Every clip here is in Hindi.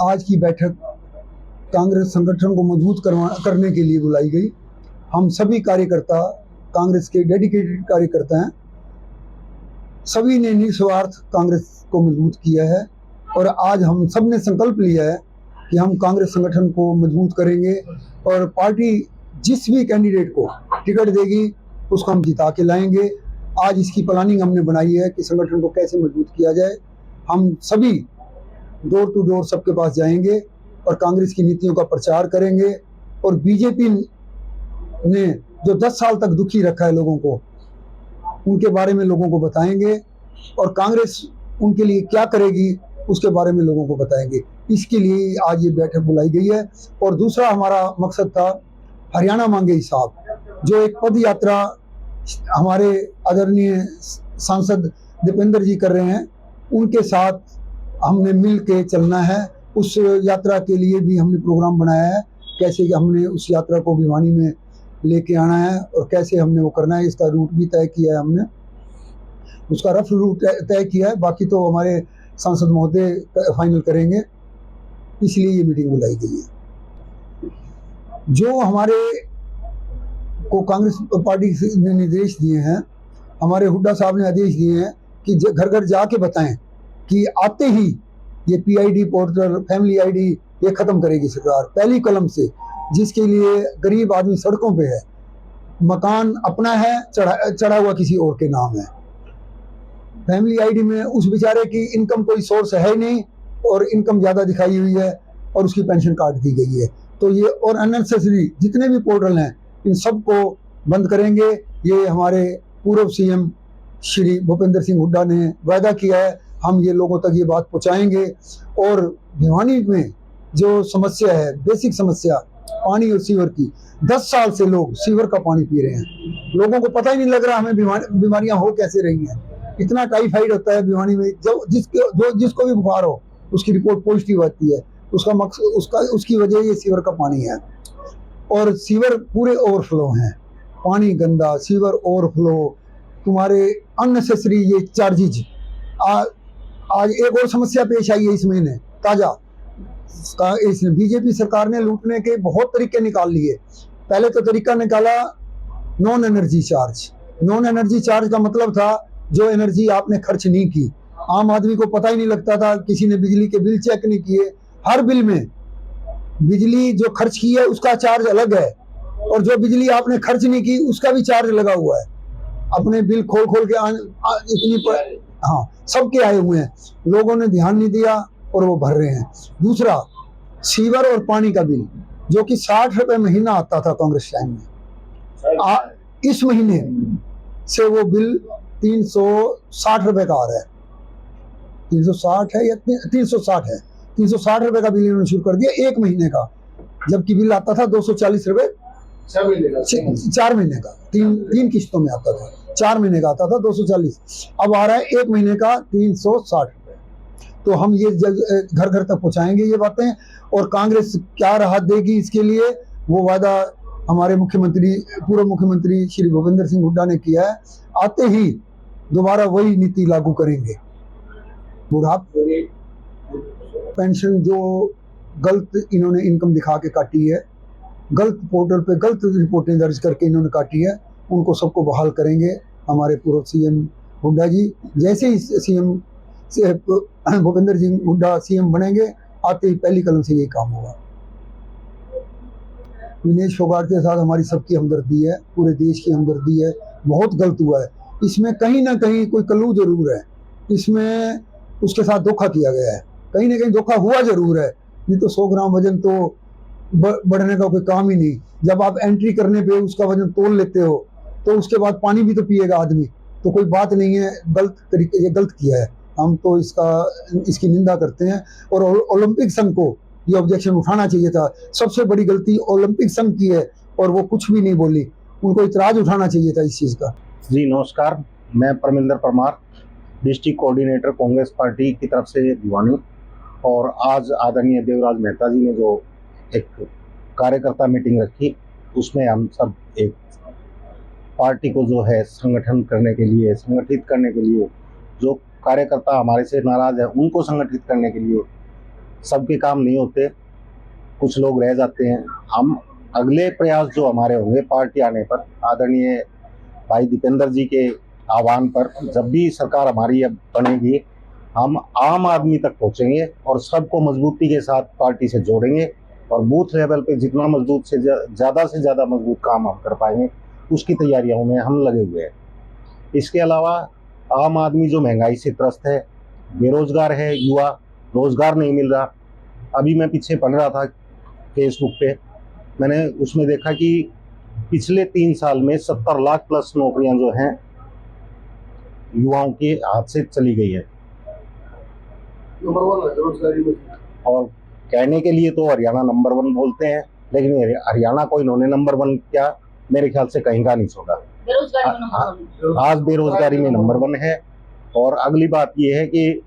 आज की बैठक कांग्रेस संगठन को मजबूत करने के लिए बुलाई गई। हम सभी कार्यकर्ता कांग्रेस के डेडिकेटेड कार्यकर्ता हैं। सभी ने निस्वार्थ कांग्रेस को मजबूत किया है और आज हम सब ने संकल्प लिया है कि हम कांग्रेस संगठन को मजबूत करेंगे और पार्टी जिस भी कैंडिडेट को टिकट देगी उसको हम जिता के लाएंगे। आज इसकी प्लानिंग हमने बनाई है कि संगठन को कैसे मजबूत किया जाए। हम सभी डोर टू डोर सबके पास जाएंगे और कांग्रेस की नीतियों का प्रचार करेंगे और बीजेपी ने जो 10 साल तक दुखी रखा है लोगों को, उनके बारे में लोगों को बताएंगे और कांग्रेस उनके लिए क्या करेगी उसके बारे में लोगों को बताएंगे। इसके लिए आज ये बैठक बुलाई गई है। और दूसरा हमारा मकसद था हरियाणा मांगे हिसाब, जो एक पद यात्रा हमारे आदरणीय सांसद दीपेंद्र जी कर रहे हैं, उनके साथ हमने मिल के चलना है। उस यात्रा के लिए भी हमने प्रोग्राम बनाया है, कैसे कि हमने उस यात्रा को भिवानी में लेके आना है और कैसे हमने वो करना है। इसका रूट भी तय किया है, हमने उसका रफ रूट तय किया है, बाकी तो हमारे सांसद महोदय फाइनल करेंगे। इसलिए ये मीटिंग बुलाई गई है। जो हमारे को कांग्रेस पार्टी ने निर्देश दिए हैं, हमारे हुड्डा साहब ने आदेश दिए हैं कि घर घर जाके बताएं कि आते ही ये पीआईडी पोर्टल, फैमिली आईडी ये खत्म करेगी सरकार पहली कलम से, जिसके लिए गरीब आदमी सड़कों पे है, मकान अपना है चढ़ा हुआ किसी और के नाम है। फैमिली आईडी में उस बेचारे की इनकम कोई सोर्स है नहीं और इनकम ज्यादा दिखाई हुई है और उसकी पेंशन काट दी गई है। तो ये और अननेसेसरी जितने भी पोर्टल हैं इन सबको बंद करेंगे। ये हमारे पूर्व सीएम श्री भूपेंद्र सिंह हुड्डा ने वायदा किया है, हम ये लोगों तक ये बात पहुंचाएंगे। और भिवानी में जो समस्या है, बेसिक समस्या पानी और सीवर की, 10 साल से लोग सीवर का पानी पी रहे हैं। लोगों को पता ही नहीं लग रहा हमें बीमारियां हो कैसे रही हैं। इतना टाइफाइड होता है भिवानी में, जिसको भी बुखार हो उसकी रिपोर्ट पॉजिटिव आती है। उसकी वजह ये सीवर का पानी है और सीवर पूरे ओवरफ्लो हैं, पानी गंदा, सीवर ओवरफ्लो, तुम्हारे अननेसेसरी ये चार्जेज। आज एक और समस्या पेश आई है इस महीने ताजा, इसने बीजेपी सरकार ने लूटने के बहुत तरीके निकाल लिए। पहले तो तरीका निकाला non energy charge. Non energy charge का मतलब था जो एनर्जी आपने खर्च नहीं की। आम आदमी को पता ही नहीं लगता था, किसी ने बिजली के बिल चेक नहीं किए। हर बिल में बिजली जो खर्च की है उसका चार्ज अलग है और जो बिजली आपने खर्च नहीं की उसका भी चार्ज लगा हुआ है। अपने बिल खोल के हाँ सबके आए हुए हैं, लोगों ने ध्यान नहीं दिया और वो भर रहे हैं। दूसरा सीवर और पानी का बिल जो कि 60 रुपए महीना आता था कांग्रेस टाइम में, इस महीने से वो बिल 360 रुपए का आ रहा है। 360 है या 360 है, 360 रुपए का बिल इन्होंने शुरू कर दिया एक महीने का, जबकि बिल आता था 240 रुपए 4 महीने का। तीन किस्तों में आता था, 4 महीने का आता था 240, अब आ रहा है एक महीने का 360 रुपए। तो हम ये घर घर तक पहुंचाएंगे ये बातें, और कांग्रेस क्या राहत देगी इसके लिए वो वादा हमारे पूर्व मुख्यमंत्री श्री भूपेंद्र सिंह हुड्डा ने किया है। आते ही दोबारा वही नीति लागू करेंगे। बुढ़ापे पेंशन जो गलत इन्होंने इनकम दिखा के काटी है, गलत पोर्टल पे गलत रिपोर्टें दर्ज करके इन्होंने काटी है, उनको सबको बहाल करेंगे हमारे पूर्व सीएम हुड्डा जी। जैसे ही सीएम भूपेंद्र सिंह हुड्डा सीएम बनेंगे, आते ही पहली कलम से यही काम होगा। विनेश फोगाट के साथ हमारी सबकी हमदर्दी है, पूरे देश की हमदर्दी है। बहुत गलत हुआ है, इसमें कहीं ना कहीं कोई कल्लू जरूर है, इसमें उसके साथ धोखा किया गया है, कहीं ना कहीं धोखा हुआ जरूर है। नहीं तो 100 ग्राम वजन तो बढ़ने का कोई काम ही नहीं। जब आप एंट्री करने पे उसका वजन तोल लेते हो तो उसके बाद पानी भी तो पिएगा आदमी, तो कोई बात नहीं है। गलत तरीके, ये गलत किया है, हम तो इसकी निंदा करते हैं। और ओलंपिक संघ को ये ऑब्जेक्शन उठाना चाहिए था। सबसे बड़ी गलती ओलंपिक संघ की है और वो कुछ भी नहीं बोली, उनको इतराज उठाना चाहिए था इस चीज का। जी नमस्कार, मैं Parminder Parmar, district coordinator Congress party की तरफ से भिवानी। और आज आदरणीय देवराज मेहता जी ने जो एक कार्यकर्ता मीटिंग रखी, उसमें हम सब एक पार्टी को जो है संगठित करने के लिए जो कार्यकर्ता हमारे से नाराज है उनको संगठित करने के लिए सबके काम नहीं होते, कुछ लोग रह जाते हैं। हम अगले प्रयास जो हमारे होंगे पार्टी आने पर, आदरणीय भाई दीपेंद्र जी के आह्वान पर, जब भी सरकार हमारी अब बनेगी, हम आम आदमी तक पहुंचेंगे और सबको मजबूती के साथ पार्टी से जोड़ेंगे और बूथ लेवल पे जितना मजबूत से ज़्यादा मजबूत काम हम कर पाएंगे, उसकी तैयारियों में हम लगे हुए हैं। इसके अलावा आम आदमी जो महंगाई से त्रस्त है, बेरोजगार है, युवा, रोजगार नहीं मिल रहा। अभी मैं पीछे पढ़ रहा था फेसबुक पे, मैंने उसमें देखा कि पिछले 3 साल में 70 लाख प्लस नौकरियां जो हैं युवाओं के हाथ से चली गई है। और कहने के लिए तो हरियाणा नंबर 1 बोलते हैं, लेकिन हरियाणा को इन्होंने नंबर 1 क्या, मेरे ख्याल से कहीं का नहीं छोड़ा। आज बेरोजगारी में नंबर 1 है। और अगली बात यह है कि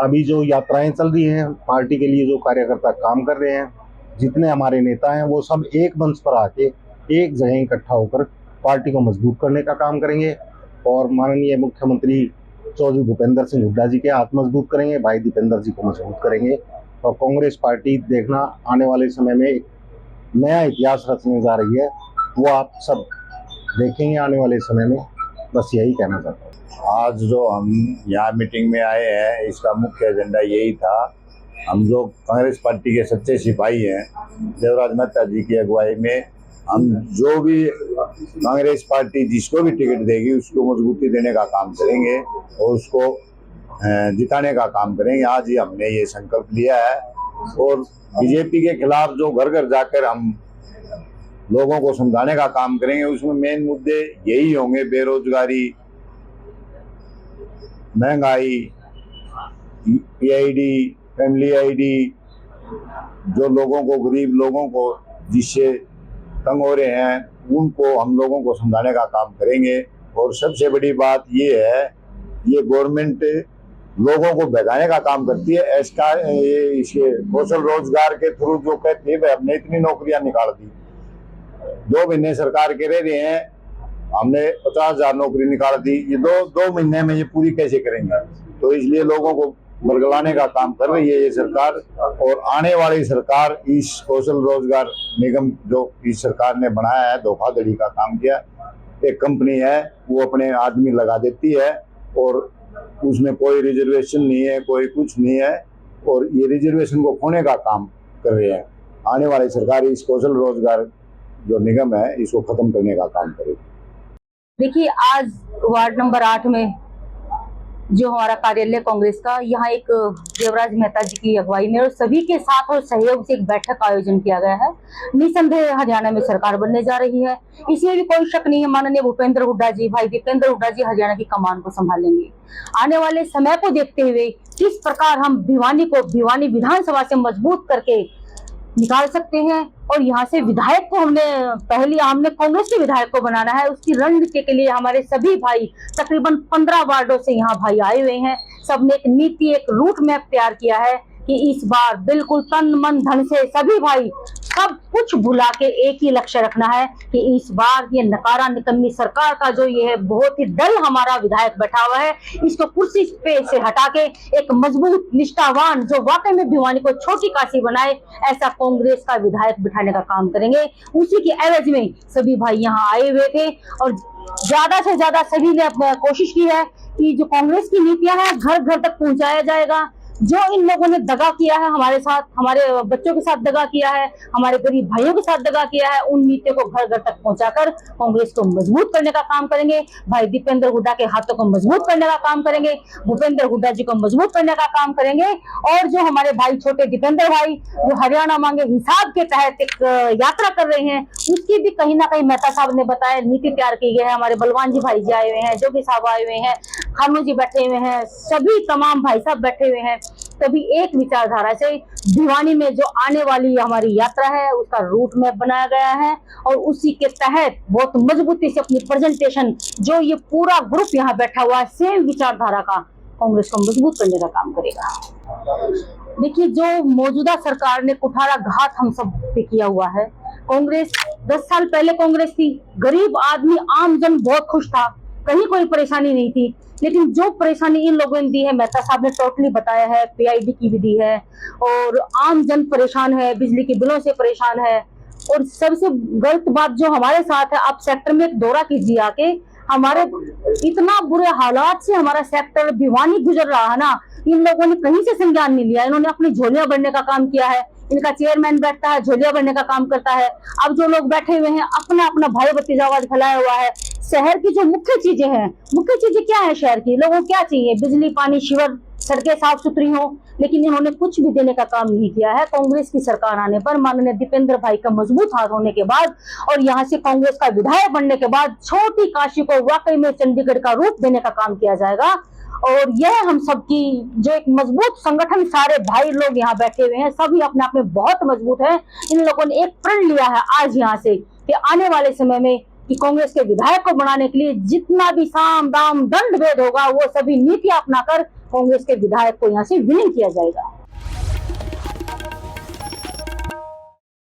अभी जो यात्राएं चल रही हैं, पार्टी के लिए जो कार्यकर्ता काम कर रहे हैं, जितने हमारे नेता हैं, वो सब एक मंच पर आके एक जगह इकट्ठा होकर पार्टी को मजबूत करने का काम करेंगे और माननीय मुख्यमंत्री चौधरी भूपेंद्र सिंह हुड्डा जी के हाथ मजबूत करेंगे, भाई दीपेंद्र जी को मजबूत करेंगे और कांग्रेस पार्टी देखना आने वाले समय में एक नया इतिहास रचने जा रही है, वो आप सब देखेंगे आने वाले समय में। बस यही कहना चाहता हूँ। आज जो हम यहाँ मीटिंग में आए हैं, इसका मुख्य एजेंडा यही था, हम जो कांग्रेस पार्टी के सच्चे सिपाही हैं, देवराज मेहता जी की अगुवाई में हम जो भी कांग्रेस पार्टी जिसको भी टिकट देगी उसको मजबूती देने का काम करेंगे और उसको जिताने का काम करेंगे। आज ही हमने ये संकल्प लिया है और बीजेपी के खिलाफ जो घर घर जाकर हम लोगों को समझाने का काम करेंगे, उसमें मेन मुद्दे यही होंगे, बेरोजगारी, महंगाई, पीआईडी, फैमिली आईडी, जो लोगों को, गरीब लोगों को जिससे तंग हो रहे हैं, उनको हम लोगों को समझाने का काम करेंगे। और सबसे बड़ी बात ये है, ये गवर्नमेंट लोगों को भगाने का काम करती है। इसके कौशल रोजगार के थ्रू जो कहती है, हमने इतनी नौकरियां निकाल दी, 2 महीने सरकार के रह रहे हैं, हमने 50,000 नौकरी निकाल दी, ये दो महीने में ये पूरी कैसे करेंगे? तो इसलिए लोगों को बरगलाने का काम कर रही है ये सरकार। और आने वाली सरकार इस कौशल रोजगार निगम जो इस सरकार ने बनाया है, धोखाधड़ी का काम किया, एक कंपनी है वो अपने आदमी लगा देती है और उसमें कोई रिजर्वेशन नहीं है, कोई कुछ नहीं है, और ये रिजर्वेशन को खोने का काम कर रहे हैं। आने वाली सरकार इस कौशल रोजगार जो निगम है इसको खत्म करने का काम करेगी। देखिए, आज वार्ड नंबर 8 में जो हमारा कार्यालय कांग्रेस का, यहाँ एक देवराज मेहता जी की अगुवाई में और सभी के साथ और सहयोग से एक बैठक का आयोजन किया गया है। निसंदेह हरियाणा में सरकार बनने जा रही है, इसमें भी कोई शक नहीं है। माननीय भूपेंद्र हुड्डा जी, भाई दीपेंद्र हुड्डा जी हरियाणा की कमान को संभालेंगे। आने वाले समय को देखते हुए किस प्रकार हम भिवानी विधानसभा से मजबूत करके निकाल सकते हैं और यहाँ से विधायक को हमने कांग्रेस के विधायक को बनाना है, उसकी रणनीति के लिए हमारे सभी भाई तकरीबन 15 वार्डों से यहाँ भाई आए हुए हैं। सबने एक नीति, एक रूट मैप तैयार किया है कि इस बार बिल्कुल तन मन धन से सभी भाई सब कुछ भुला के एक ही लक्ष्य रखना है कि इस बार ये नकारा निकम्मी सरकार का जो ये है बहुत ही डल हमारा विधायक बैठा हुआ है, इसको कुर्सी पे से हटा के एक मजबूत, निष्ठावान, जो वाकई में भिवानी को छोटी काशी बनाए, ऐसा कांग्रेस का विधायक बिठाने का काम करेंगे। उसी की एवज में सभी भाई यहाँ आए हुए थे और ज्यादा से ज्यादा सभी ने कोशिश की है कि जो कांग्रेस की नीतियां हैं घर घर तक पहुंचाया जाएगा। जो इन लोगों ने दगा किया है हमारे साथ, हमारे बच्चों के साथ दगा किया है, हमारे गरीब भाइयों के साथ दगा किया है, उन नीतियों को घर घर तक पहुंचाकर कांग्रेस को मजबूत करने का काम करेंगे। भाई दीपेंद्र हुड्डा के हाथों को मजबूत करने का काम करेंगे, भूपेंद्र हुड्डा जी को मजबूत करने का काम करेंगे। और जो हमारे भाई छोटे दीपेंद्र भाई जो हरियाणा मांगे हिसाब के तहत एक यात्रा कर रहे हैं, उसकी भी कहीं ना कहीं मेहता साहब ने बताया नीति तैयार की गई है। हमारे बलवान जी भाई जी आए हुए हैं, जोगी साहब आए हुए हैं, खानू जी बैठे हुए हैं, सभी तमाम भाई साहब बैठे हुए हैं। तभी एक विचारधारा से भिवानी में जो आने वाली हमारी यात्रा है उसका रूट मैप बनाया गया है और उसी के तहत बहुत मजबूती से अपनी प्रेजेंटेशन, जो ये पूरा ग्रुप यहाँ बैठा हुआ है सेम विचारधारा का, कांग्रेस को मजबूत करने का काम करेगा। देखिए, जो मौजूदा सरकार ने कुठाराघात हम सब पे किया हुआ है, कांग्रेस 10 साल पहले कांग्रेस थी, गरीब आदमी आम जन बहुत खुश था कहीं कोई परेशानी नहीं थी। लेकिन जो परेशानी इन लोगों ने दी है, मेहता साहब ने टोटली बताया है, पीआईडी की भी दी है, और आम जन परेशान है, बिजली के बिलों से परेशान है। और सबसे गलत बात जो हमारे साथ है, आप सेक्टर में एक दौरा कीजिए आके, हमारे इतना बुरे हालात से हमारा सेक्टर भिवानी गुजर रहा है ना, इन लोगों ने कहीं से संज्ञान नहीं लिया। इन्होंने अपनी झोलियां भरने का काम किया है, इनका चेयरमैन बैठता है झोलियां भरने का काम करता है। अब जो लोग बैठे हुए हैं अपना अपना भाई भतीजावाद फैलाया हुआ है। शहर की जो मुख्य चीजें हैं, मुख्य चीजें क्या है शहर की, लोगों को क्या चाहिए, बिजली, पानी, शिवर, सड़कें साफ सुथरी हो, लेकिन इन्होंने कुछ भी देने का काम नहीं किया है। कांग्रेस की सरकार आने पर, माननीय दीपेंद्र भाई का मजबूत हाथ होने के बाद और यहाँ से कांग्रेस का विधायक बनने के बाद छोटी काशी को वाकई में चंडीगढ़ का रूप देने का काम किया जाएगा। और यह हम सबकी जो एक मजबूत संगठन, सारे भाई लोग यहाँ बैठे हुए हैं, सभी अपने आप में बहुत मजबूत है। इन लोगों ने एक प्रण लिया है आज यहाँ से कि आने वाले समय में कि कांग्रेस के विधायक को बनाने के लिए जितना भी साम दाम दंड भेद होगा, वो सभी नीतियां अपनाकर कांग्रेस के विधायक को यहाँ से विलीन किया जाएगा।